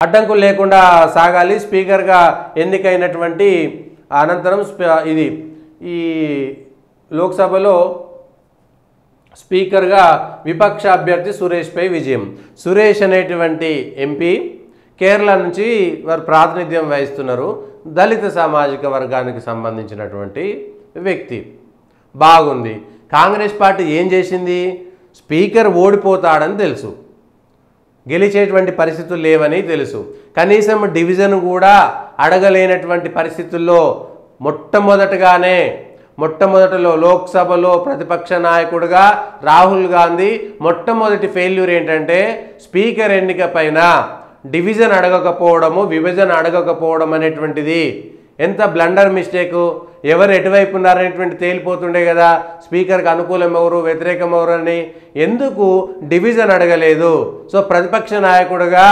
అడ్డంకులు లేకుండా సాగాలి. స్పీకర్గా ఎన్నికైనటువంటి అనంతరం ఇది ఈ లోక్సభలో స్పీకర్గా విపక్ష అభ్యర్థి సురేష్పై విజయం. సురేష్ అనేటువంటి ఎంపీ కేరళ నుంచి వారు ప్రాతినిధ్యం వహిస్తున్నారు. దళిత సామాజిక వర్గానికి సంబంధించినటువంటి వ్యక్తి. బాగుంది. కాంగ్రెస్ పార్టీ ఏం చేసింది? స్పీకర్ ఓడిపోతాడని తెలుసు, గెలిచేటువంటి పరిస్థితులు లేవని తెలుసు, కనీసం డివిజన్ కూడా అడగలేనటువంటి పరిస్థితుల్లో మొట్టమొదటిలో లోక్సభలో ప్రతిపక్ష నాయకుడిగా రాహుల్ గాంధీ మొట్టమొదటి ఫెయిల్యూర్ ఏంటంటే స్పీకర్ ఎన్నిక పైన డివిజన్ అడగకపోవడము, విభజన అడగకపోవడం అనేటువంటిది ఎంత బ్లండర్ మిస్టేకు. ఎవరు ఎటువైపు ఉన్నారనేటువంటి తేలిపోతుండే కదా. స్పీకర్కి అనుకూలం ఎవరు, వ్యతిరేకం ఎవరు అని ఎందుకు డివిజన్ అడగలేదు? సో ప్రతిపక్ష నాయకుడిగా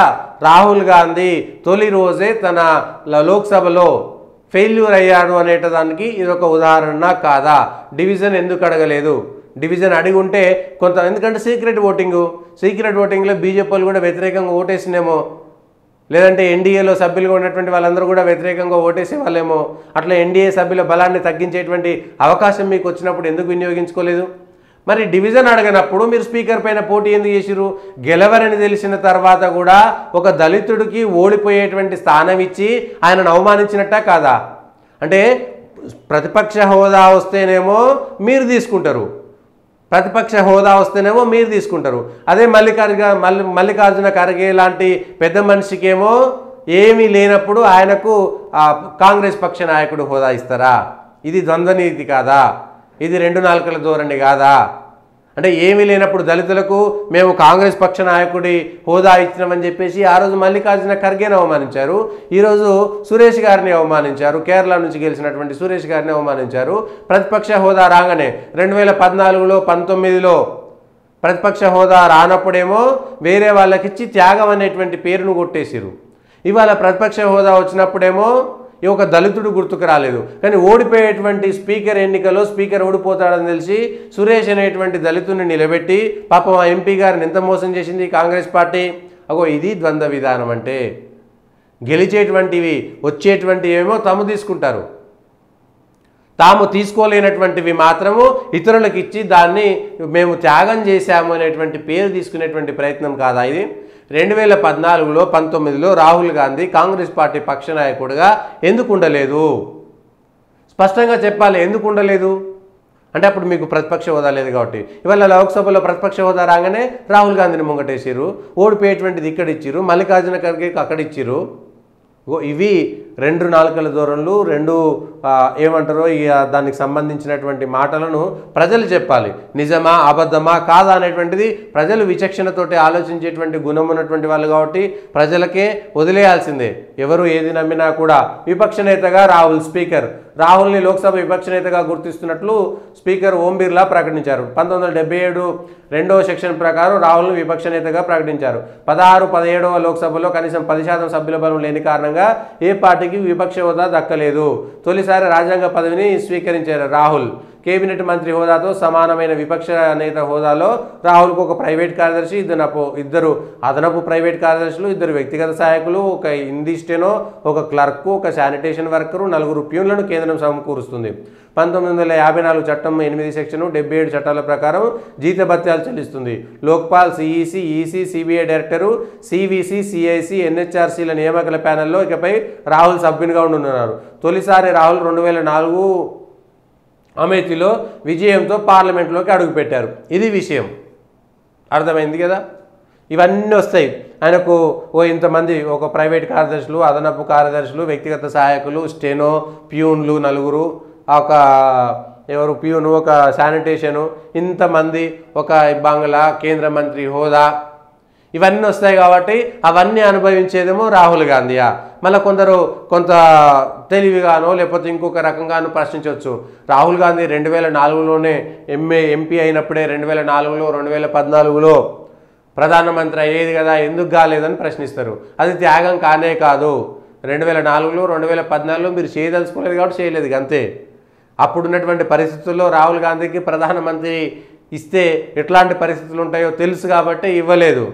రాహుల్ గాంధీ తొలి రోజే తన లోక్సభలో ఫెయిల్యూర్ అయ్యాడు అనేటదానికి ఇదొక ఉదాహరణ కాదా? డివిజన్ ఎందుకు అడగలేదు? డివిజన్ అడిగి ఉంటే కొంత, ఎందుకంటే సీక్రెట్ ఓటింగ్లో బీజేపీ వాళ్ళు కూడా వ్యతిరేకంగా ఓటేసినేమో, లేదంటే ఎన్డీఏలో సభ్యులుగా ఉన్నటువంటి వాళ్ళందరూ కూడా వ్యతిరేకంగా ఓటేసే వాళ్ళేమో. అట్లా ఎన్డీఏ సభ్యుల బలాన్ని తగ్గించేటువంటి అవకాశం మీకు వచ్చినప్పుడు ఎందుకు వినియోగించుకోలేదు? మరి డివిజన్ అడగనప్పుడు మీరు స్పీకర్ పైన పోటీ ఎందుకు చేసిరు? గెలవరని తెలిసిన తర్వాత కూడా ఒక దళితుడికి ఓడిపోయేటువంటి స్థానం ఇచ్చి ఆయనను అవమానించినట్టా కాదా? అంటే ప్రతిపక్ష హోదా వస్తేనేమో మీరు తీసుకుంటారు, అదే మల్లికార్జున ఖర్గే లాంటి పెద్ద మనిషికేమో ఏమీ లేనప్పుడు ఆయనకు కాంగ్రెస్ పక్ష నాయకుడు హోదా ఇస్తారా? ఇది ద్వంద్వనీతి కాదా? ఇది 2 నాలుకల ధోరణి కాదా? అంటే ఏమీ లేనప్పుడు దళితులకు మేము కాంగ్రెస్ పక్ష నాయకుడి హోదా ఇచ్చినామని చెప్పేసి ఆ రోజు మల్లికార్జున ఖర్గేని అవమానించారు, ఈరోజు సురేష్ గారిని అవమానించారు, కేరళ నుంచి గెలిచినటువంటి సురేష్ గారిని అవమానించారు. ప్రతిపక్ష హోదా రాగానే 2014లో 19లో ప్రతిపక్ష హోదా రానప్పుడేమో వేరే వాళ్ళకిచ్చి త్యాగం అనేటువంటి పేరును కొట్టేసిరు. ఇవాళ ప్రతిపక్ష హోదా వచ్చినప్పుడేమో ఈ ఒక దళితుడు గుర్తుకు రాలేదు. కానీ ఓడిపోయేటువంటి స్పీకర్ ఎన్నికలో స్పీకర్ ఓడిపోతాడని తెలిసి సురేష్ అనేటువంటి దళితుడిని నిలబెట్టి పాపం ఆ ఎంపీ గారిని ఎంత మోసం చేసింది కాంగ్రెస్ పార్టీ. ఇది ద్వంద్వ విధానం. అంటే గెలిచేటువంటివి వచ్చేటువంటివి ఏమో తాము తీసుకుంటారు, తాము తీసుకోలేనటువంటివి మాత్రము ఇతరులకు ఇచ్చి దాన్ని మేము త్యాగం చేశాము అనేటువంటి పేరు తీసుకునేటువంటి ప్రయత్నం కాదా ఇది? 2014లో 19లో రాహుల్ గాంధీ కాంగ్రెస్ పార్టీ పక్ష నాయకుడిగా ఎందుకు ఉండలేదు? స్పష్టంగా చెప్పాలి, ఎందుకు ఉండలేదు అంటే అప్పుడు మీకు ప్రతిపక్ష హోదా లేదు కాబట్టి. ఇవాళ లోక్సభలో ప్రతిపక్ష హోదా రాగానే రాహుల్ గాంధీని ముంగటేసిరు, ఓడిపోయేటువంటిది ఇక్కడ ఇచ్చిరు, మల్లికార్జున ఖర్గేకి అక్కడ ఇచ్చిరు. ఇవి 2 నాలుకల ధోరణులు, ఏమంటారో దానికి సంబంధించినటువంటి మాటలను ప్రజలు చెప్పాలి. నిజమా అబద్ధమా కాదా అనేటువంటిది ప్రజలు విచక్షణతోటి ఆలోచించేటువంటి గుణం ఉన్నటువంటి వాళ్ళు కాబట్టి ప్రజలకే వదిలేయాల్సిందే. ఎవరు ఏది నమ్మినా కూడా. విపక్ష నేతగా రాహుల్ని లోక్సభ విపక్ష నేతగా గుర్తిస్తున్నట్లు స్పీకర్ ఓం బిర్లా ప్రకటించారు. 1977 2వ సెక్షన్ ప్రకారం రాహుల్ని విపక్ష నేతగా ప్రకటించారు. 16, 17వ లోక్సభలో కనీసం 10% సభ్యుల బలం లేని కారణంగా ఏ పార్టీకి విపక్ష హోదా దక్కలేదు. తొలిసారి రాజ్యాంగ పదవిని స్వీకరించారు రాహుల్. కేబినెట్ మంత్రి హోదాతో సమానమైన విపక్ష నేత హోదాలో రాహుల్కు ఒక ప్రైవేట్ కార్యదర్శి, ఇద్దరు అదనపు ప్రైవేట్ కార్యదర్శులు, 2 వ్యక్తిగత సహాయకులు, ఒక హిందీ స్టెనో, ఒక క్లర్కు, ఒక శానిటేషన్ వర్కరు, 4 ప్యూన్లను కేంద్రం సమకూరుస్తుంది. 1954 చట్టం 8 సెక్షన్ 77 చట్టాల ప్రకారం జీతభత్యాలు చెల్లిస్తుంది. Lokpal, CEC, EC, CBI director, CVC, CIC, ఎన్హెచ్ఆర్సీల నియామకాల ప్యానెల్లో ఇకపై రాహుల్ సభ్యునిగా ఉండనున్నారు. తొలిసారి రాహుల్ 2004 అమేథీలో విజయంతో పార్లమెంట్లోకి అడుగుపెట్టారు. ఇది విషయం, అర్థమైంది కదా. ఇవన్నీ వస్తాయి ఆయనకు. ఇంతమంది, ఒక ప్రైవేట్ కార్యదర్శులు, అదనపు కార్యదర్శులు, వ్యక్తిగత సహాయకులు, స్టెనో, ప్యూన్లు 4, ఒక ప్యూను, ఒక శానిటేషను, ఇంతమంది, ఒక బంగ్లా, కేంద్ర మంత్రి హోదా, ఇవన్నీ వస్తాయి కాబట్టి అవన్నీ అనుభవించేదేమో రాహుల్ గాంధీయా? మళ్ళీ కొంత తెలివిగానో లేకపోతే ఇంకొక రకంగానో ప్రశ్నించవచ్చు. రాహుల్ గాంధీ 2004లోనే ఎంపీ అయినప్పుడే 2004లో 2014లో ప్రధానమంత్రి అయ్యేది కదా, ఎందుకు కాలేదని ప్రశ్నిస్తారు. అది త్యాగం కానే కాదు. 2004లో 2014లో మీరు చేయదలుచుకోలేదు కాబట్టి చేయలేదు, అంతే. అప్పుడున్నటువంటి పరిస్థితుల్లో రాహుల్ గాంధీకి ప్రధానమంత్రి ఇస్తే ఎట్లాంటి పరిస్థితులు ఉంటాయో తెలుసు కాబట్టి ఇవ్వలేదు.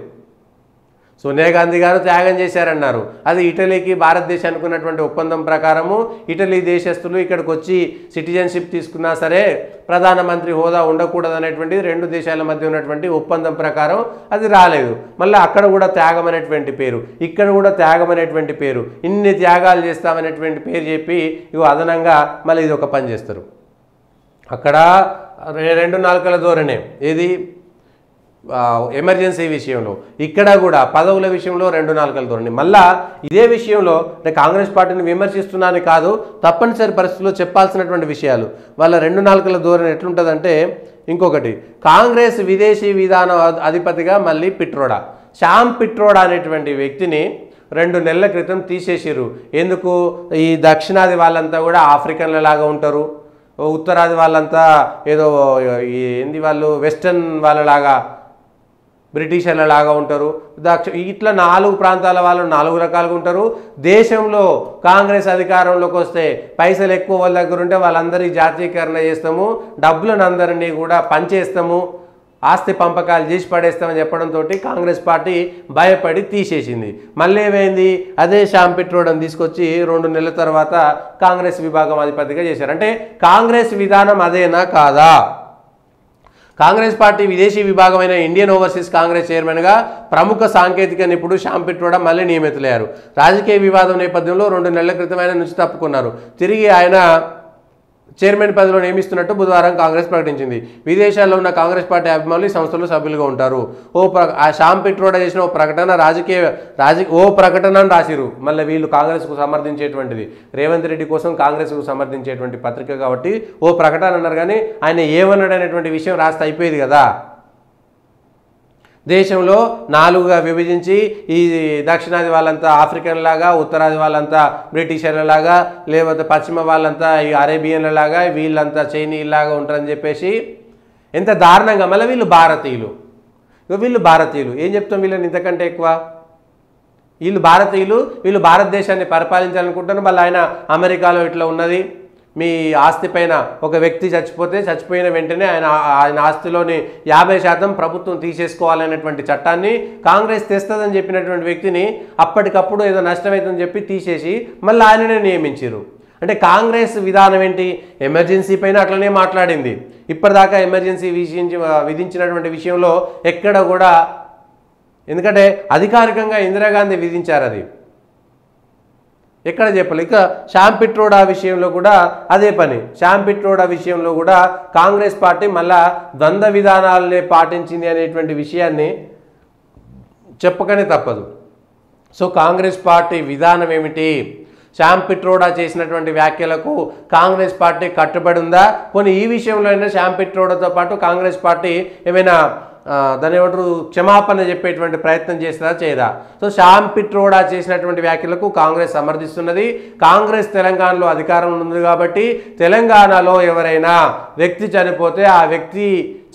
సోనియా గాంధీ గారు త్యాగం చేశారన్నారు. అది ఇటలీకి భారతదేశానికి ఉన్నటువంటి ఒప్పందం ప్రకారము ఇటలీ దేశస్తులు ఇక్కడికి వచ్చి సిటిజన్షిప్ తీసుకున్నా సరే ప్రధానమంత్రి హోదా ఉండకూడదు అనేటువంటిది రెండు దేశాల మధ్య ఉన్నటువంటి ఒప్పందం ప్రకారం అది రాలేదు. మళ్ళీ అక్కడ కూడా త్యాగం అనేటువంటి పేరు, ఇక్కడ కూడా త్యాగం అనేటువంటి పేరు, ఇన్ని త్యాగాలు చేస్తామనేటువంటి పేరు చెప్పి ఇవి అదనంగా మళ్ళీ ఇది ఒక పని చేస్తారు. అక్కడ రెండు నాలుకల ధోరణే ఏది ఎమర్జెన్సీ విషయంలో, ఇక్కడ కూడా పదవుల విషయంలో రెండు నాలుకల ధోరణి. మళ్ళా ఇదే విషయంలో నేను కాంగ్రెస్ పార్టీని విమర్శిస్తున్నాను కాదు, తప్పనిసరి పరిస్థితుల్లో చెప్పాల్సినటువంటి విషయాలు. వాళ్ళ రెండు నాలుకల ధోరణి ఎట్లుంటుందంటే, ఇంకొకటి కాంగ్రెస్ విదేశీ విధాన అధిపతిగా మళ్ళీ పిట్రోడా, శ్యామ్ పిట్రోడా అనేటువంటి వ్యక్తిని 2 నెలల క్రితం తీసేసిర్రు. ఎందుకు? ఈ దక్షిణాది వాళ్ళంతా కూడా ఆఫ్రికన్ల లాగా ఉంటారు, ఉత్తరాది వాళ్ళంతా ఏదో ఏంది వాళ్ళు వెస్టర్న్ వాళ్ళలాగా బ్రిటిషర్ల లాగా ఉంటారు, ఇట్లా 4 ప్రాంతాల వాళ్ళు 4 రకాలుగా ఉంటారు. దేశంలో కాంగ్రెస్ అధికారంలోకి వస్తే పైసలు ఎక్కువ వాళ్ళ దగ్గర ఉంటే వాళ్ళందరికీ జాతీయకరణ చేస్తాము, డబ్బులను అందరినీ కూడా పంచేస్తాము, ఆస్తి పంపకాలు చేసి పడేస్తామని చెప్పడంతో కాంగ్రెస్ పార్టీ భయపడి తీసేసింది. మళ్ళీ ఏమైంది? అదే శ్యామ్ పిట్రోడాని తీసుకొచ్చి 2 నెలల తర్వాత కాంగ్రెస్ విభాగం అధిపతిగా చేశారు. అంటే కాంగ్రెస్ విధానం అదేనా కాదా? కాంగ్రెస్ పార్టీ విదేశీ విభాగమైన ఇండియన్ ఓవర్సీస్ కాంగ్రెస్ చైర్మన్గా ప్రముఖ సాంకేతిక నిపుణుడు శ్యామ్ పిట్రోడా మళ్ళీ నియమితులయ్యారు. రాజకీయ వివాదం నేపథ్యంలో 2 నెలల క్రితం ఆయన నుంచి తప్పుకున్నారు. తిరిగి ఆయన చైర్మన్ పదవిలో నియమిస్తున్నట్టు బుధవారం కాంగ్రెస్ ప్రకటించింది. విదేశాల్లో ఉన్న కాంగ్రెస్ పార్టీ అభిమానులు ఈ సంస్థలో సభ్యులుగా ఉంటారు. శ్యామ్ పిట్రోడా చేసిన ఓ ప్రకటన అని రాసిరు. మళ్ళీ వీళ్ళు కాంగ్రెస్కు సమర్థించేటువంటిది, రేవంత్ రెడ్డి కోసం కాంగ్రెస్కు సమర్థించేటువంటి పత్రిక కాబట్టి ఓ ప్రకటన అన్నారు. కానీ ఆయన ఏమన్నాడు అనేటువంటి విషయం రాస్తే అయిపోయేది కదా. దేశంలో 4గా విభజించి ఈ దక్షిణాది వాళ్ళంతా ఆఫ్రికన్ లాగా, ఉత్తరాది వాళ్ళంతా బ్రిటిషర్ల లాగా, లేకపోతే పశ్చిమ వాళ్ళంతా ఈ అరేబియన్ల లాగా, వీళ్ళంతా చైనీలాగా ఉంటారని చెప్పేసి ఎంత దారుణంగా. మళ్ళీ వీళ్ళు భారతీయులు ఏం చెప్తాం వీళ్ళని ఇంతకంటే ఎక్కువ? వీళ్ళు భారతీయులు, వీళ్ళు భారతదేశాన్ని పరిపాలించాలనుకుంటారు. మళ్ళీ ఆయన అమెరికాలో ఇట్లా ఉన్నది, మీ ఆస్తి పైన ఒక వ్యక్తి చచ్చిపోయిన వెంటనే ఆయన ఆస్తిలోని 50% ప్రభుత్వం తీసేసుకోవాలనేటువంటి చట్టాన్ని కాంగ్రెస్ తెస్తుందని చెప్పినటువంటి వ్యక్తిని అప్పటికప్పుడు ఏదో నష్టమైందని చెప్పి తీసేసి మళ్ళీ ఆయననే నియమించారు. అంటే కాంగ్రెస్ విధానం ఏంటి? ఎమర్జెన్సీ పైన అట్లనే మాట్లాడింది. ఇప్పటిదాకా ఎమర్జెన్సీ విధించినటువంటి విషయంలో ఎక్కడ కూడా, ఎందుకంటే అధికారికంగా ఇందిరాగాంధీ విధించారు, అది ఎక్కడ చెప్పాలి. ఇక శ్యామ్ పిట్రోడా విషయంలో కూడా అదే పని. శ్యామ్ పిట్రోడా విషయంలో కూడా కాంగ్రెస్ పార్టీ మళ్ళా ద్వంద్వ విధానాలనే పాటించింది అనేటువంటి విషయాన్ని చెప్పకనే తప్పదు. సో కాంగ్రెస్ పార్టీ విధానం ఏమిటి? శ్యామ్ పిట్రోడా చేసినటువంటి వ్యాఖ్యలకు కాంగ్రెస్ పార్టీ కట్టుబడి ఉందా? కొన్ని ఈ విషయంలో అయినా శ్యామ్ పిట్రోడాతో పాటు కాంగ్రెస్ పార్టీ ఏమైనా దాని ఏమంటారు క్షమాపణ చెప్పేటువంటి ప్రయత్నం చేసినా చేయదా? సో శ్యామ్ పిట్రోడా చేసినటువంటి వ్యాఖ్యలకు కాంగ్రెస్ సమర్థిస్తున్నది. కాంగ్రెస్ తెలంగాణలో అధికారంలో ఉంది కాబట్టి తెలంగాణలో ఎవరైనా వ్యక్తి చనిపోతే ఆ వ్యక్తి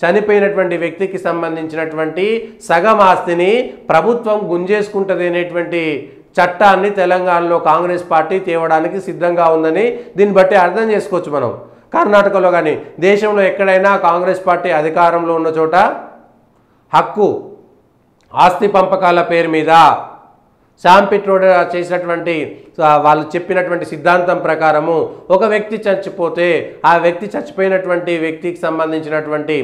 చనిపోయినటువంటి వ్యక్తికి సంబంధించినటువంటి సగం ఆస్తిని ప్రభుత్వం గుంజేసుకుంటుంది అనేటువంటి చట్టాన్ని తెలంగాణలో కాంగ్రెస్ పార్టీ తేవడానికి సిద్ధంగా ఉందని దీన్ని బట్టి అర్థం చేసుకోవచ్చు మనం. కర్ణాటకలో కానీ దేశంలో ఎక్కడైనా కాంగ్రెస్ పార్టీ అధికారంలో ఉన్న చోట హక్కు ఆస్తి పంపకాల పేరు మీద శ్యామ్ పిట్రోడా చేసినటువంటి వాళ్ళు చెప్పినటువంటి సిద్ధాంతం ప్రకారము ఒక వ్యక్తి చచ్చిపోతే ఆ వ్యక్తి చచ్చిపోయినటువంటి వ్యక్తికి సంబంధించినటువంటి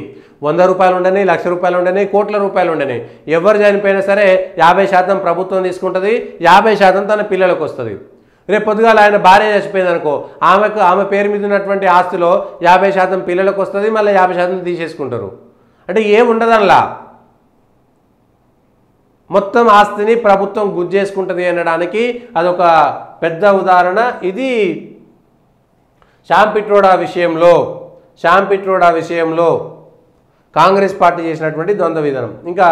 100 రూపాయలు ఉండని, 1,00,000 రూపాయలు ఉండని, కోట్ల రూపాయలు ఉండని, ఎవరు చనిపోయినా సరే 50% ప్రభుత్వం తీసుకుంటుంది, 50% తన పిల్లలకు వస్తుంది. రేపు పొద్దుగాల ఆయన భార్య చచ్చిపోయింది అనుకో, ఆమె పేరు మీద ఉన్నటువంటి ఆస్తిలో 50% పిల్లలకు వస్తుంది, మళ్ళీ 50% తీసేసుకుంటారు. అంటే ఏముండదనలా, మొత్తం ఆస్తిని ప్రభుత్వం గుంజేసుకుంటుంది అనడానికి అదొక పెద్ద ఉదాహరణ. ఇది శ్యామ్ పిట్రోడా విషయంలో కాంగ్రెస్ పార్టీ చేసినటువంటి ద్వంద్వ విధానం. ఇంకా